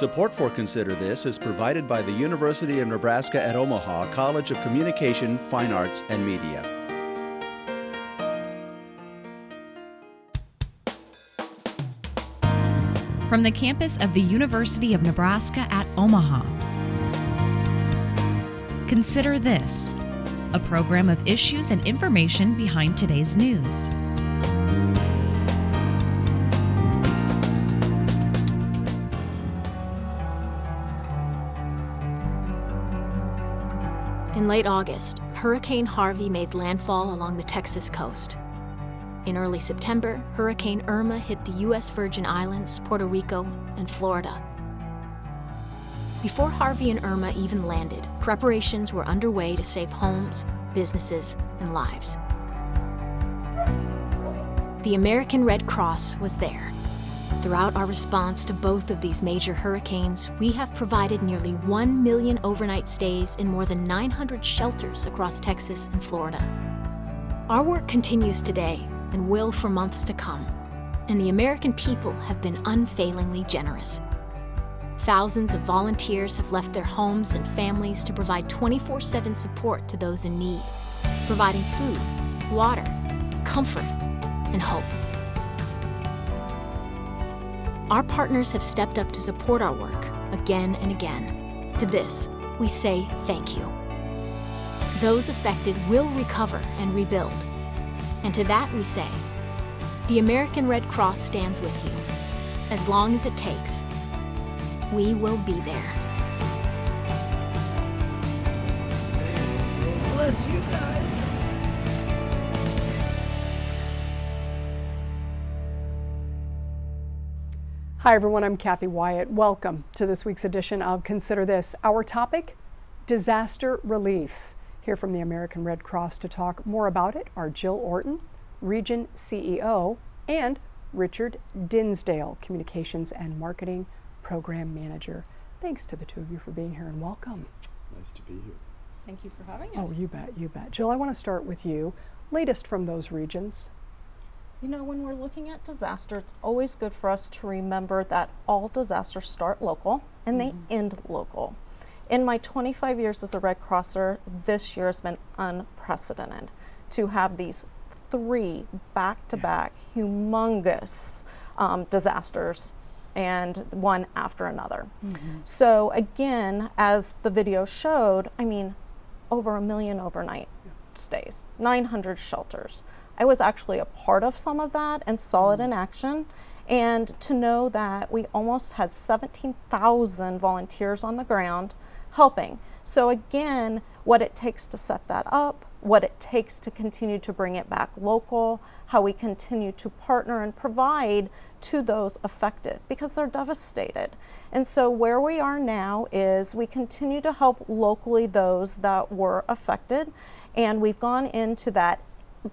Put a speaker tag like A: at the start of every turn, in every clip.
A: Support for Consider This is provided by the University of Nebraska at Omaha College of Communication, Fine Arts, and Media.
B: From the campus of the University of Nebraska at Omaha. Consider This, a program of issues and information behind today's news.
C: In late August, Hurricane Harvey made landfall along the Texas coast. In early September, Hurricane Irma hit the U.S. Virgin Islands, Puerto Rico, and Florida. Before Harvey and Irma even landed, preparations were underway to save homes, businesses, and lives. The American Red Cross was there. Throughout our response to both of these major hurricanes, we have provided nearly 1 million overnight stays in more than 900 shelters across Texas and Florida. Our work continues today and will for months to come, and the American people have been unfailingly generous. Thousands of volunteers have left their homes and families to provide 24/7 support to those in need, providing food, water, comfort, and hope. Our partners have stepped up to support our work again and again. To this, we say thank you. Those affected will recover and rebuild. And to that we say, the American Red Cross stands with you. As long as it takes, we will be there.
D: Bless you guys. Hi everyone, I'm Kathy Wyatt. Welcome to this week's edition of Consider This. Our topic, disaster relief. Here from the American Red Cross to talk more about it are Jill Orton, Region CEO, and Richard Dinsdale, Communications and Marketing Program Manager. Thanks to the two of you for being here and welcome.
E: Nice to be here.
F: Thank you for having us.
D: Oh, you bet, you bet. Jill, I want to start with you. Latest from those regions.
F: You know, when we're looking at disaster, it's always good for us to remember that all disasters start local and they end local. In my 25 years as a Red Crosser, this year has been unprecedented to have these three back-to-back humongous disasters, and one after another. So again, as the video showed, I mean, over 1 million overnight stays, 900 shelters. I was actually a part of some of that and saw it in action. And to know that we almost had 17,000 volunteers on the ground helping. So again, what it takes to set that up, what it takes to continue to bring it back local, how we continue to partner and provide to those affected because they're devastated. And so where we are now is we continue to help locally those that were affected, and we've gone into that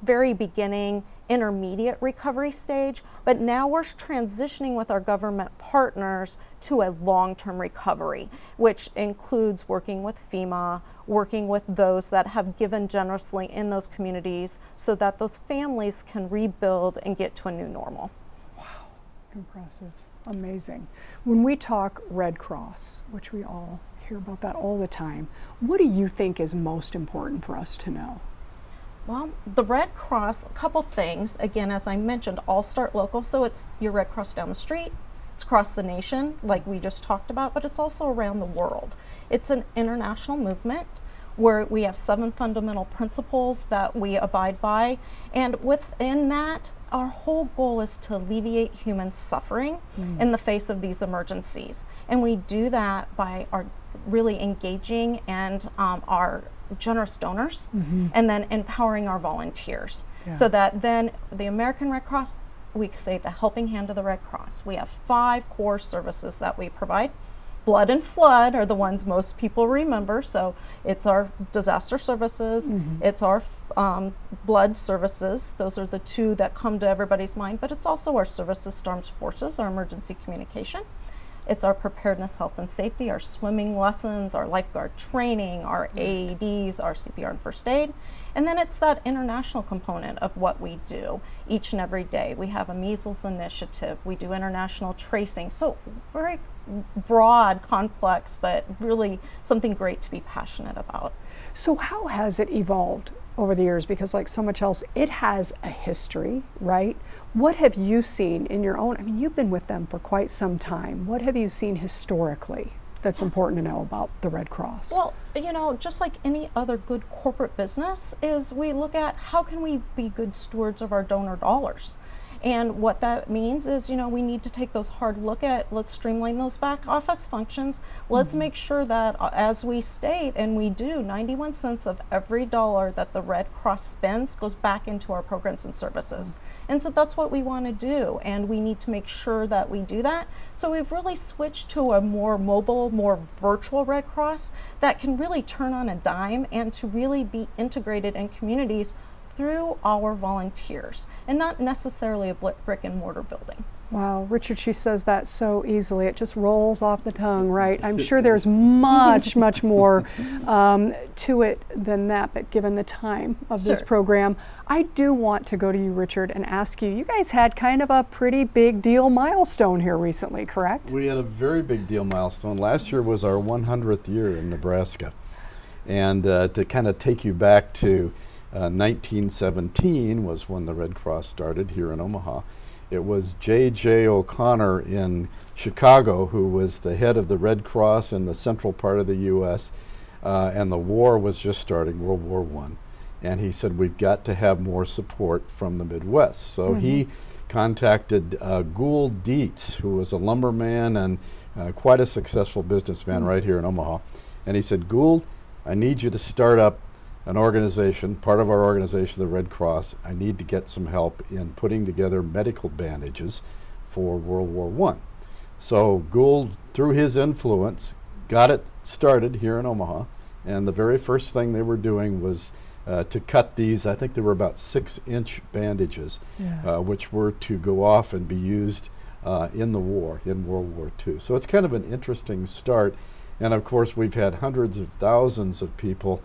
F: very beginning intermediate recovery stage, but now we're transitioning with our government partners to a long-term recovery, which includes working with FEMA, working with those that have given generously in those communities so that those families can rebuild and get to a new normal.
D: Wow, impressive, amazing. When we talk Red Cross, which we all hear about that all the time, what do you think is most important for us to know?
F: Well, the Red Cross, a couple things. Again, as I mentioned, all start local, so it's your Red Cross down the street, it's across the nation, like we just talked about, but it's also around the world. It's an international movement where we have 7 fundamental principles that we abide by, and within that, our whole goal is to alleviate human suffering in the face of these emergencies. And we do that by our really engaging and our generous donors, and then empowering our volunteers. So that then the American Red Cross, we say the helping hand of the Red Cross. We have 5 core services that we provide. Blood and flood are the ones most people remember. So it's our disaster services, it's our blood services. Those are the 2 that come to everybody's mind, but it's also our services, Storm Forces, our emergency communication. It's our preparedness, health, and safety, our swimming lessons, our lifeguard training, our AEDs, our CPR and first aid. And then it's that international component of what we do each and every day. We have a measles initiative, we do international tracing. So very broad, complex, but really something great to be passionate about.
D: So how has it evolved over the years? Because like so much else, it has a history, right? What have you seen in your own, I mean, you've been with them for quite some time. What have you seen historically that's important to know about the Red Cross?
F: Well, you know, just like any other good corporate business, is we look at how can we be good stewards of our donor dollars. And what that means is, you know, we need to take those hard look at, let's streamline those back office functions. Let's make sure that, as we state, and we do, 91 cents of every dollar that the Red Cross spends goes back into our programs and services. And so that's what we want to do, and we need to make sure that we do that. So we've really switched to a more mobile, more virtual Red Cross that can really turn on a dime and to really be integrated in communities through our volunteers, and not necessarily a brick and mortar building.
D: Wow, Richard, she says that so easily. It just rolls off the tongue, right? I'm sure there's much, much more to it than that, but given the time of this program, I do want to go to you, Richard, and ask you, you guys had kind of a pretty big deal milestone here recently, correct?
E: We had a very big deal milestone. Last year was our 100th year in Nebraska. And to kind of take you back to 1917 was when the Red Cross started here in Omaha. It was J.J. O'Connor in Chicago who was the head of the Red Cross in the central part of the U.S. And the war was just starting, World War I. And he said, we've got to have more support from the Midwest. So he contacted Gould Dietz, who was a lumberman and quite a successful businessman right here in Omaha. And he said, Gould, I need you to start up an organization, part of our organization, the Red Cross. I need to get some help in putting together medical bandages for World War I. So Gould, through his influence, got it started here in Omaha. And the very first thing they were doing was to cut these, I think they were about 6-inch bandages, which were to go off and be used in the war, in World War II. So it's kind of an interesting start. And of course, we've had hundreds of thousands of people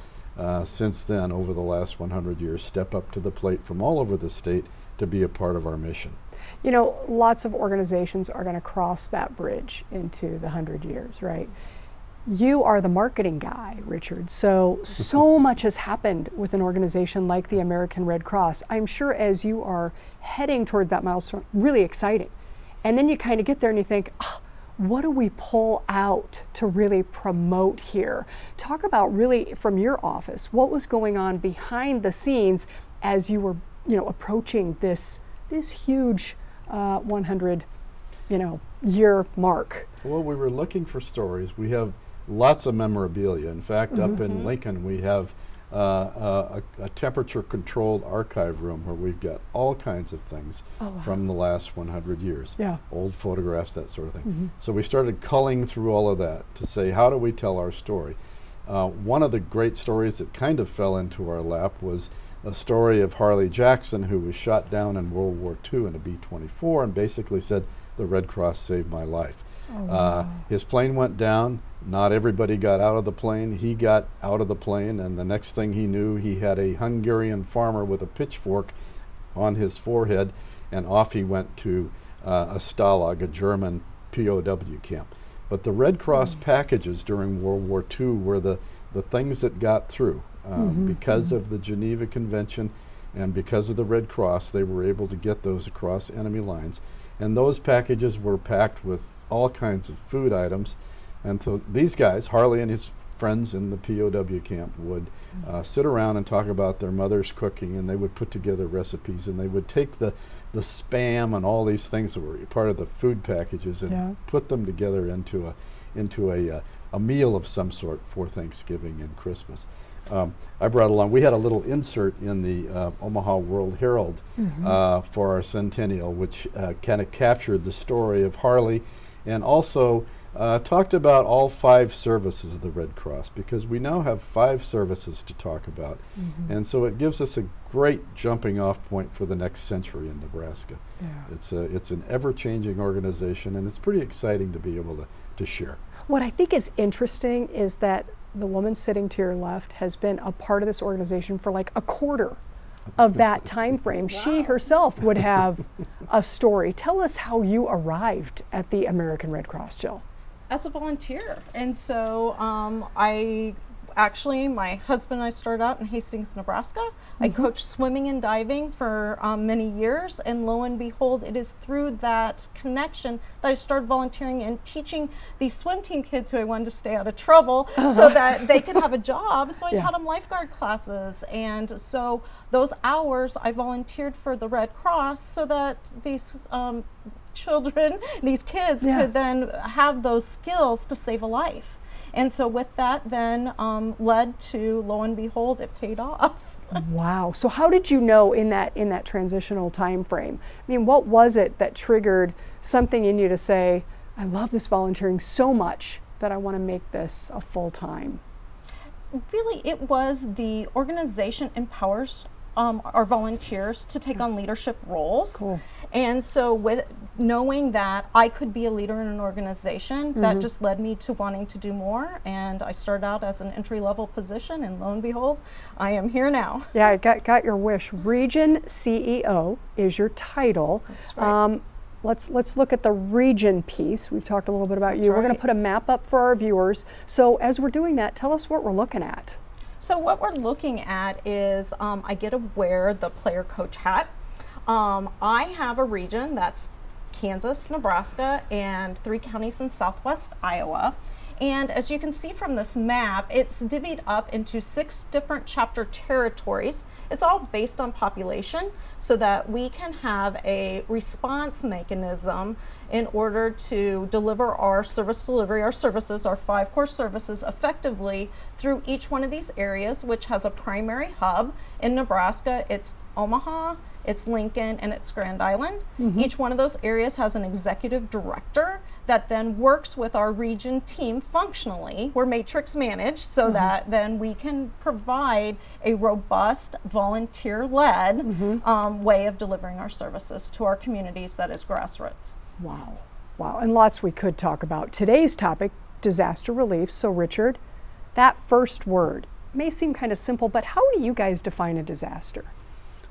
E: since then, over the last 100 years, step up to the plate from all over the state to be a part of our mission.
D: You know, lots of organizations are going to cross that bridge into the 100 years, right? You are the marketing guy, Richard, so much has happened with an organization like the American Red Cross. I'm sure as you are heading toward that milestone, really exciting. And then you kind of get there and you think, oh, what do we pull out to really promote here? Talk about really from your office, what was going on behind the scenes as you were, you know, approaching this huge 100, year mark.
E: Well, we were looking for stories. We have lots of memorabilia. In fact, up in Lincoln, we have a temperature-controlled archive room where we've got all kinds of things from the last 100 years. Old photographs, that sort of thing. So we started culling through all of that to say, how do we tell our story? One of the great stories that kind of fell into our lap was a story of Harley Jackson, who was shot down in World War II in a B-24 and basically said, the Red Cross saved my life. His plane went down. Not everybody got out of the plane. He got out of the plane, and the next thing he knew, he had a Hungarian farmer with a pitchfork on his forehead, and off he went to a Stalag, a German POW camp. But the Red Cross packages during World War II were the things that got through. Because of the Geneva Convention and because of the Red Cross, they were able to get those across enemy lines. And those packages were packed with all kinds of food items. And so these guys, Harley and his friends in the POW camp, would sit around and talk about their mother's cooking, and they would put together recipes, and they would take the Spam and all these things that were part of the food packages and put them together into a meal of some sort for Thanksgiving and Christmas. I brought along, we had a little insert in the Omaha World Herald for our centennial, which kind of captured the story of Harley and also talked about all 5 services of the Red Cross, because we now have 5 services to talk about. And so it gives us a great jumping off point for the next century in Nebraska. It's an ever-changing organization, and it's pretty exciting to be able to share.
D: What I think is interesting is that the woman sitting to your left has been a part of this organization for like a quarter of that time frame. She herself would have a story. Tell us how you arrived at the American Red Cross, Jill.
F: As a volunteer. And so my husband and I started out in Hastings, Nebraska. I coached swimming and diving for many years, and lo and behold, it is through that connection that I started volunteering and teaching these swim team kids who I wanted to stay out of trouble so that they could have a job. So I taught them lifeguard classes, and so those hours I volunteered for the Red Cross so that these children, these kids could then have those skills to save a life. And so with that then led to, lo and behold, it paid off.
D: Wow. So how did you know in that transitional time frame? I mean, what was it that triggered something in you to say, I love this volunteering so much that I want to make this a full-time?
F: Really, it was the organization empowers our volunteers to take on leadership roles.
D: Cool.
F: And so with knowing that I could be a leader in an organization, that just led me to wanting to do more. And I started out as an entry-level position, and lo and behold, I am here now.
D: Yeah, I got your wish. Region CEO is your title.
F: That's right.
D: Let's look at the region piece. We've talked a little bit about
F: That's
D: you. We're going
F: right.
D: to put a map up for our viewers. So as we're doing that, tell us what we're looking at.
F: So what we're looking at is I get to wear the player coach hat. I have a region that's Kansas, Nebraska, and 3 counties in southwest Iowa. And as you can see from this map, it's divvied up into 6 different chapter territories. It's all based on population so that we can have a response mechanism in order to deliver our service delivery, our services, our 5 core services effectively through each one of these areas, which has a primary hub. In Nebraska, it's Omaha, it's Lincoln, and it's Grand Island. Each one of those areas has an executive director that then works with our region team functionally. We're matrix managed so that then we can provide a robust, volunteer-led way of delivering our services to our communities that is grassroots.
D: Wow. Wow. And lots we could talk about. Today's topic, disaster relief. So Richard, that first word may seem kind of simple, but how do you guys define a disaster?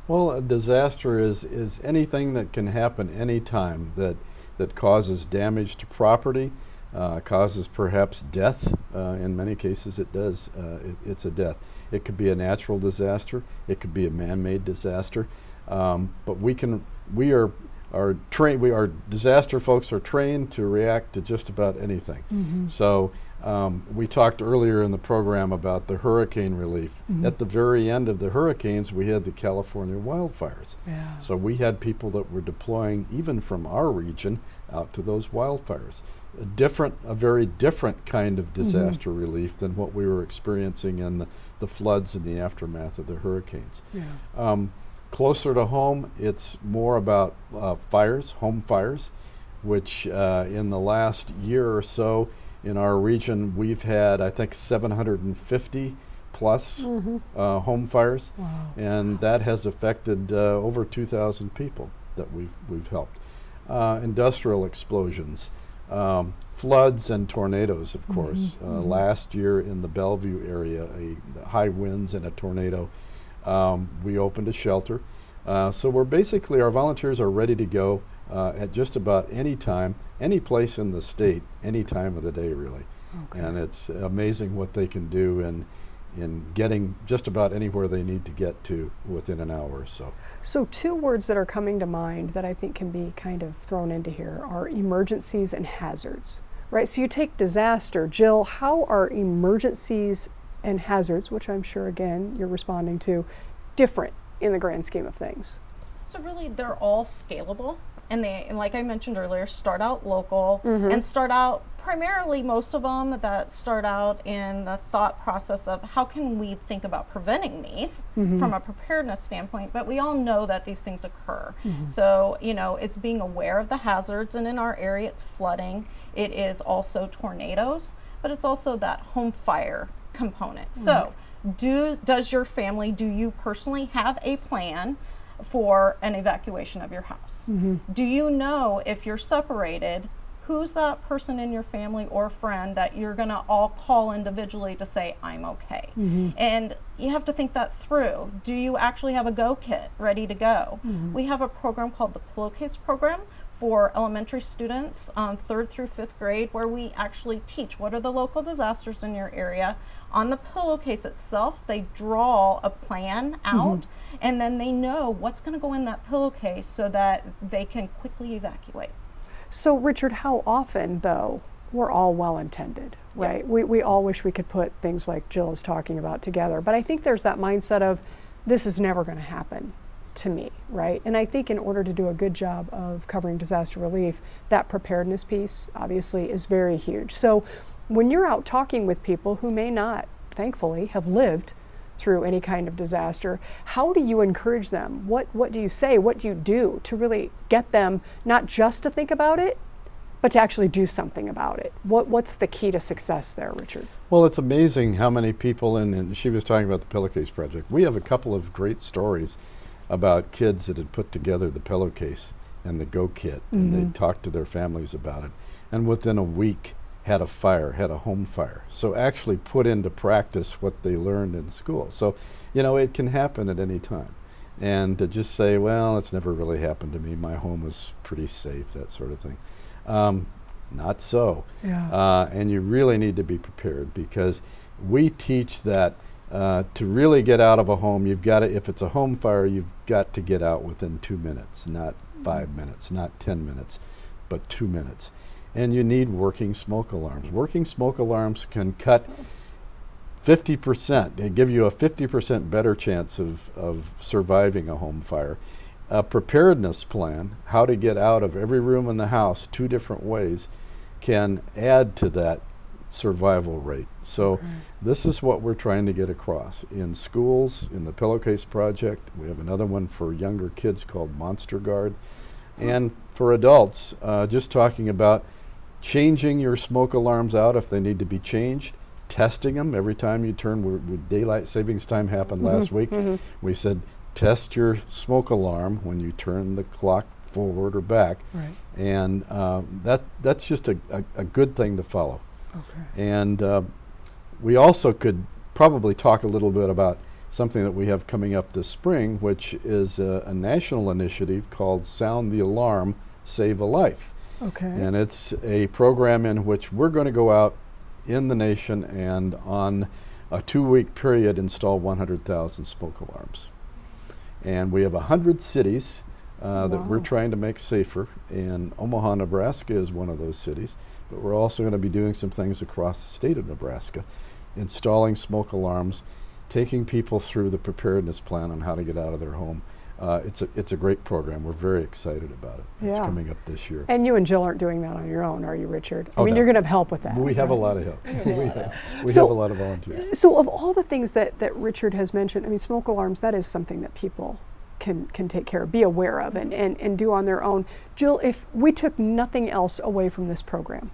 E: Well, a disaster is anything that can happen anytime that causes damage to property, causes perhaps death. In many cases it does. It's a death. It could be a natural disaster. It could be a man-made disaster. But our disaster folks are trained to react to just about anything. So we talked earlier in the program about the hurricane relief. At the very end of the hurricanes, we had the California wildfires. So we had people that were deploying even from our region out to those wildfires. A very different kind of disaster relief than what we were experiencing in the floods and the aftermath of the hurricanes. Closer to home, it's more about fires, home fires, which in the last year or so in our region, we've had, I think, 750 plus home fires, and that has affected over 2,000 people that we've helped. Industrial explosions, floods and tornadoes, of course. Last year in the Bellevue area, high winds and a tornado. We opened a shelter. So we're basically, our volunteers are ready to go at just about any time, any place in the state, any time of the day, really. And it's amazing what they can do in getting just about anywhere they need to get to within an hour or so.
D: So 2 words that are coming to mind that I think can be kind of thrown into here are emergencies and hazards, right? So you take disaster. Jill, how are emergencies and hazards, which I'm sure, again, you're responding to, different in the grand scheme of things?
F: So really, they're all scalable. and like I mentioned earlier, start out local and start out primarily, most of them that start out in the thought process of how can we think about preventing these from a preparedness standpoint, but we all know that these things occur. So, you know, it's being aware of the hazards, and in our area it's flooding, it is also tornadoes, but it's also that home fire component. So does your family, do you personally have a plan for an evacuation of your house? Do you know if you're separated, who's that person in your family or friend that you're going to all call individually to say, I'm okay? And you have to think that through. Do you actually have a go kit ready to go? We have a program called the Pillowcase Program for elementary students, 3rd through 5th grade, where we actually teach what are the local disasters in your area. On the pillowcase itself, they draw a plan out, and then they know what's going to go in that pillowcase so that they can quickly evacuate.
D: So Richard, how often though, we're all well intended, right? We all wish we could put things like Jill is talking about together, but I think there's that mindset of this is never going to happen to me, right? And I think in order to do a good job of covering disaster relief, that preparedness piece obviously is very huge. So when you're out talking with people who may not, thankfully, have lived through any kind of disaster, how do you encourage them? What do you say? What do you do to really get them not just to think about it, but to actually do something about it? What's the key to success there, Richard?
E: Well, it's amazing how many people, and she was talking about the Pillowcase Project. We have a couple of great stories about kids that had put together the pillowcase and the Go Kit, and they talked to their families about it. And within a week, had a home fire. So actually put into practice what they learned in school. So, you know, it can happen at any time. And to just say, well, it's never really happened to me, my home was pretty safe, that sort of thing. Not so. And you really need to be prepared, because we teach that to really get out of a home, you've got to, if it's a home fire, you've got to get out within 2 minutes, not 5 minutes, not 10 minutes, but 2 minutes. And you need working smoke alarms. Working smoke alarms can cut 50%. They give you a 50% better chance of surviving a home fire. A preparedness plan, how to get out of every room in the house 2 different ways, can add to that survival rate. So this is what we're trying to get across in schools, in the Pillowcase Project. We have another one for younger kids called Monster Guard. And for adults, just talking about changing your smoke alarms out if they need to be changed, testing them every time you turn. Daylight savings time happened last week. We said test your smoke alarm when you turn the clock forward or back. And that's just a good thing to follow. And we also could probably talk a little bit about something that we have coming up this spring, which is a national initiative called Sound the Alarm, Save a Life. And it's a program in which we're going to go out in the nation and on a 2-week period install 100,000 smoke alarms. And we have 100 cities that we're trying to make safer, and Omaha, Nebraska is one of those cities. But we're also going to be doing some things across the state of Nebraska, installing smoke alarms, taking people through the preparedness plan on how to get out of their home. It's a great program. We're very excited about it. It's coming up this year.
D: And you and Jill aren't doing that on your own, are you, Richard? I mean,
E: no.
D: you're going to help with that.
E: We have a lot of help. we have a lot of volunteers.
D: So of all the things that Richard has mentioned, I mean, smoke alarms, that is something that people can take care of, be aware of, and do on their own. Jill, if we took nothing else away from this program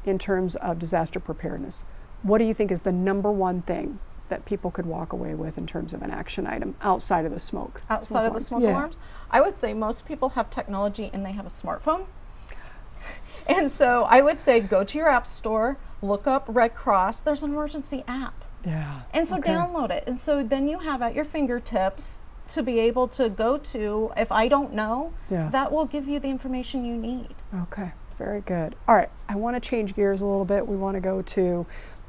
D: in terms of disaster preparedness, what do you think is the number one thing that people could walk away with in terms of an action item outside of the smoke?
F: Outside of the smoke alarms? I would say most people have technology and they have a smartphone. And so I would say go to your app store, look up Red Cross. There's an emergency app. And so download it. And so then you have at your fingertips to be able to go to, if I don't know, that will give you the information you need.
D: Okay, very good. All right, I want to change gears a little bit. We want to go to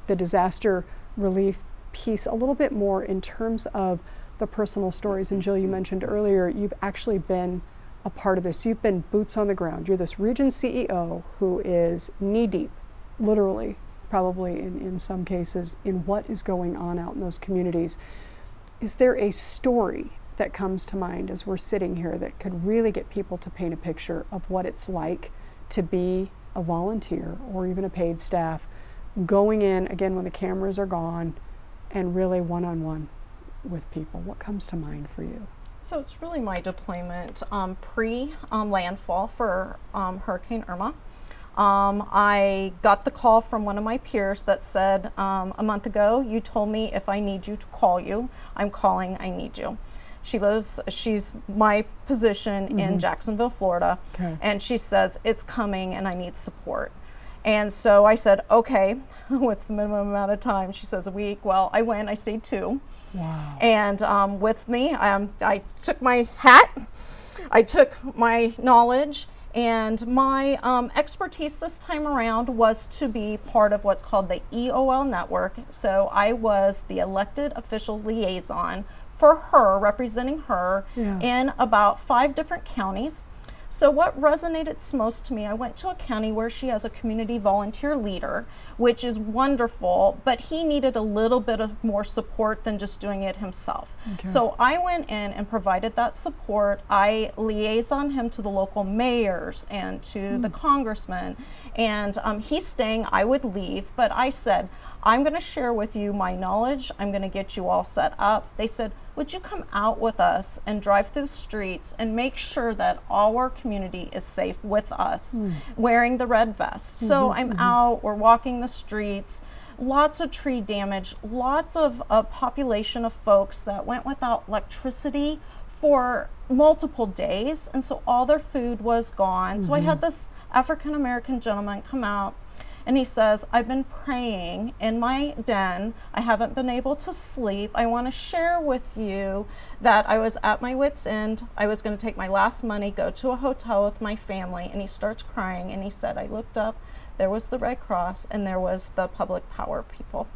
D: the disaster relief piece a little bit more in terms of the personal stories. And Jill, you mentioned earlier, you've actually been a part of this. You've been boots on the ground. You're this region CEO who is knee deep, literally, probably in some cases, in what is going on out in those communities. Is there a story that comes to mind as we're sitting here that could really get people to paint a picture of what it's like to be a volunteer or even a paid staff, going in, again, when the cameras are gone, and really one-on-one with people? What comes to mind for you?
F: So it's really my deployment pre-landfall for Hurricane Irma. I got the call from one of my peers that said, a month ago, you told me if I need you to call you. I'm calling, I need you. She's my position in Jacksonville, Florida, and she says, it's coming and I need support. And so I said, okay, what's the minimum amount of time? She says a week. Well, I went, I stayed 2.
D: Wow.
F: And with me, I took my hat, I took my knowledge, and my expertise this time around was to be part of what's called the EOL network. So I was the elected officials liaison for her, representing her in about 5 different counties. So what resonated most to me, I went to a county where she has a community volunteer leader, which is wonderful, but he needed a little bit of more support than just doing it himself. So I went in and provided that support. I liaisoned him to the local mayors and to the congressman, and he's staying, I would leave, but I said, I'm going to share with you my knowledge. I'm going to get you all set up. They said, would you come out with us and drive through the streets and make sure that our community is safe with us, wearing the red vests? So I'm out, we're walking the streets, lots of tree damage, lots of a population of folks that went without electricity for multiple days, and so all their food was gone. So I had this African American gentleman come out, and he says, I've been praying in my den. I haven't been able to sleep. I want to share with you that I was at my wit's end. I was going to take my last money, go to a hotel with my family. And he starts crying, and he said, I looked up, there was the Red Cross, and there was the public power people.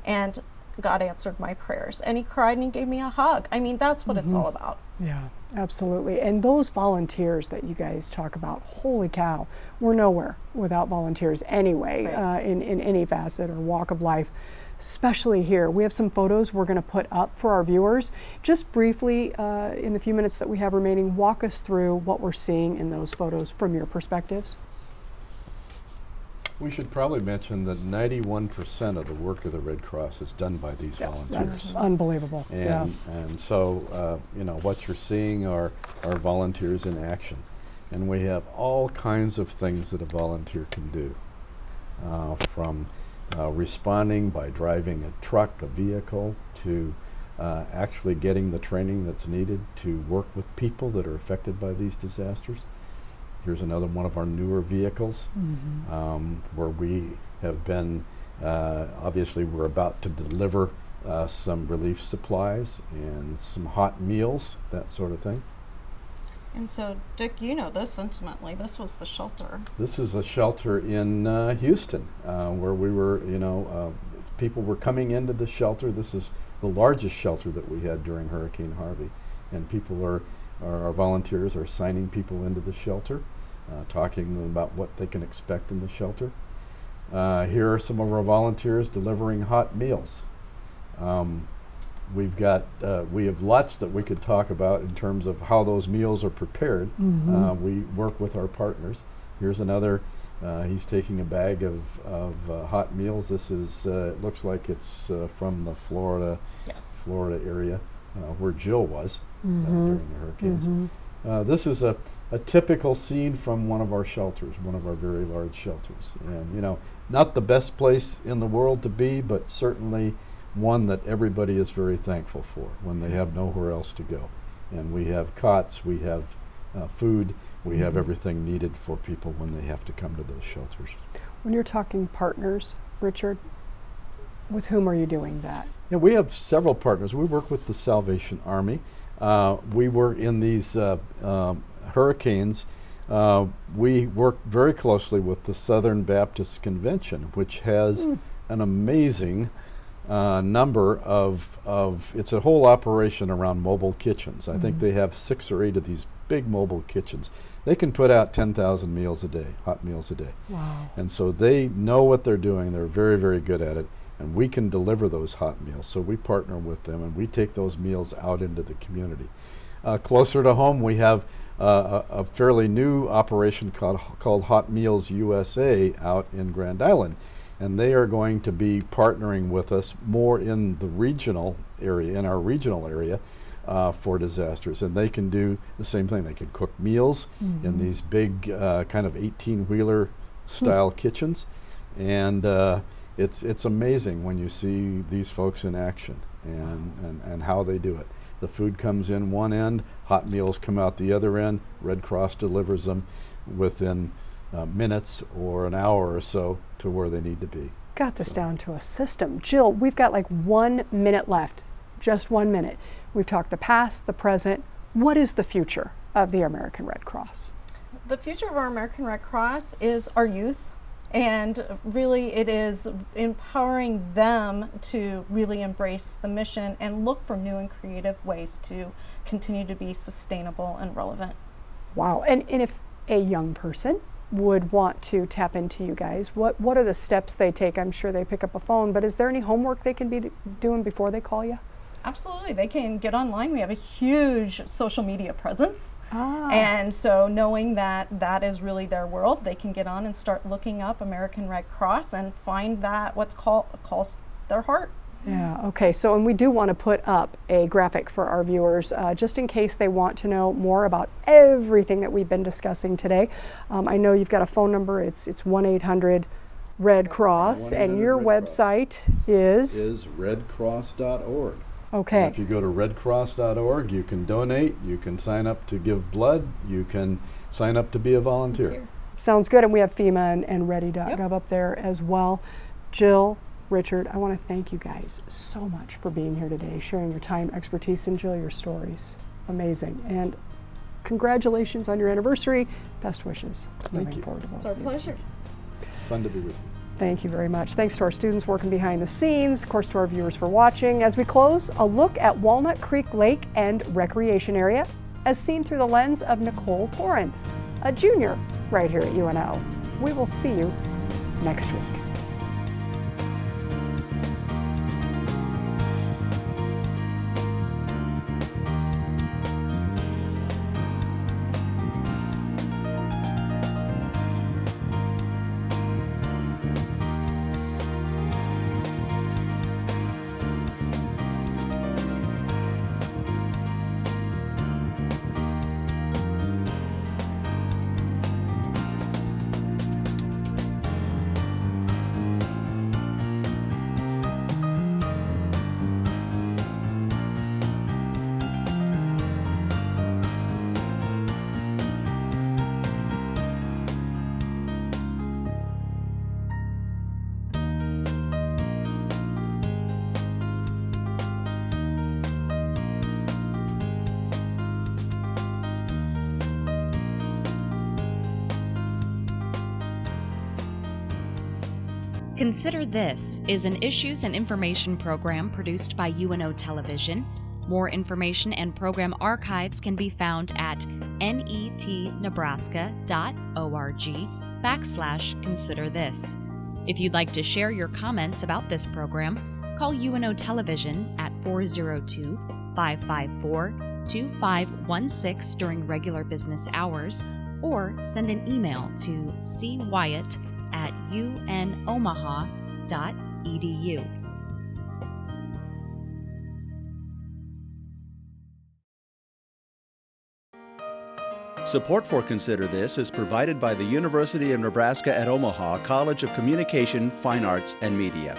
F: And God answered my prayers. And he cried and he gave me a hug. I mean, that's what it's all about.
D: Yeah, absolutely. And those volunteers that you guys talk about, holy cow, we're nowhere without volunteers anyway, in any facet or walk of life, especially here. We have some photos we're going to put up for our viewers. Just briefly, in the few minutes that we have remaining, walk us through what we're seeing in those photos from your perspectives.
E: We should probably mention that 91% of the work of the Red Cross is done by these volunteers.
D: That's unbelievable.
E: And so, you know, what you're seeing are volunteers in action. And we have all kinds of things that a volunteer can do, from responding by driving a truck, a vehicle, to actually getting the training that's needed to work with people that are affected by these disasters. Here's another one of our newer vehicles, where we have been, obviously we're about to deliver some relief supplies and some hot meals, that sort of thing.
F: And so, Dick, you know this intimately. This was the shelter.
E: This is a shelter in Houston, where we were, you know, people were coming into the shelter. This is the largest shelter that we had during Hurricane Harvey. And people our volunteers are signing people into the shelter, talking to them about what they can expect in the shelter. Here are some of our volunteers delivering hot meals. We have lots that we could talk about in terms of how those meals are prepared. We work with our partners. Here's another, he's taking a bag of hot meals. This is, it looks like it's from the Florida area, where Jill was during the hurricanes. This is a typical scene from one of our shelters, one of our very large shelters. And, you know, not the best place in the world to be, but certainly one that everybody is very thankful for when they have nowhere else to go. And we have cots, we have food, we have everything needed for people when they have to come to those shelters.
D: When you're talking partners, Richard, with whom are you doing that?
E: Yeah, we have several partners. We work with the Salvation Army. We were in these hurricanes. We work very closely with the Southern Baptist Convention, which has an amazing number of it's a whole operation around mobile kitchens. I think they have 6 or 8 of these big mobile kitchens. They can put out 10,000 meals a day, hot meals a day.
D: Wow.
E: And so they know what they're doing. They're very, very good at it. and we can deliver those hot meals. So we partner with them, and we take those meals out into the community. Closer to home, we have a fairly new operation called Hot Meals USA out in Grand Island. And they are going to be partnering with us more in the regional area, in our regional area, for disasters. And they can do the same thing. They can cook meals in these big kind of 18-wheeler style kitchens. And it's amazing when you see these folks in action and how they do it. The food comes in one end, hot meals come out the other end. Red Cross delivers them within minutes or an hour or so to where they need to be.
D: Got this down to a system. Jill, we've got like 1 minute left, just 1 minute. We've talked the past, the present. What is the future of the American Red Cross?
F: The future of our American Red Cross is our youth, and really it is empowering them to really embrace the mission and look for new and creative ways to continue to be sustainable and relevant.
D: Wow. And if a young person would want to tap into you guys, what are the steps they take? I'm sure they pick up a phone, but is there any homework they can be doing before they call you?
F: Absolutely. They can get online. We have a huge social media presence. And so knowing that that is really their world, they can get on and start looking up American Red Cross and find that what's calls their heart.
D: Yeah, okay, so and we do want to put up a graphic for our viewers just in case they want to know more about everything that we've been discussing today. I know you've got a phone number, it's 1-800-RED Cross, and your website is
E: redcross.org.
D: Okay.
E: And if you go to redcross.org, you can donate, you can sign up to give blood, you can sign up to be a volunteer.
D: Sounds good, and we have FEMA and ready.gov up there as well. Jill, Richard, I want to thank you guys so much for being here today, sharing your time, expertise, and Jill, your stories. Amazing. And congratulations on your anniversary. Best wishes moving forward.
F: It's our pleasure.
E: Fun to be with you.
D: Thank you very much. Thanks to our students working behind the scenes, of course to our viewers for watching. As we close, a look at Walnut Creek Lake and Recreation Area as seen through the lens of Nicole Torin, a junior right here at UNO. We will see you next week.
B: Consider This is an issues and information program produced by UNO Television. More information and program archives can be found at netnebraska.org/Consider This. If you'd like to share your comments about this program, call UNO Television at 402-554-2516 during regular business hours, or send an email to cwyatt@unomaha.edu.
A: Support for Consider This is provided by the University of Nebraska at Omaha College of Communication, Fine Arts, and Media.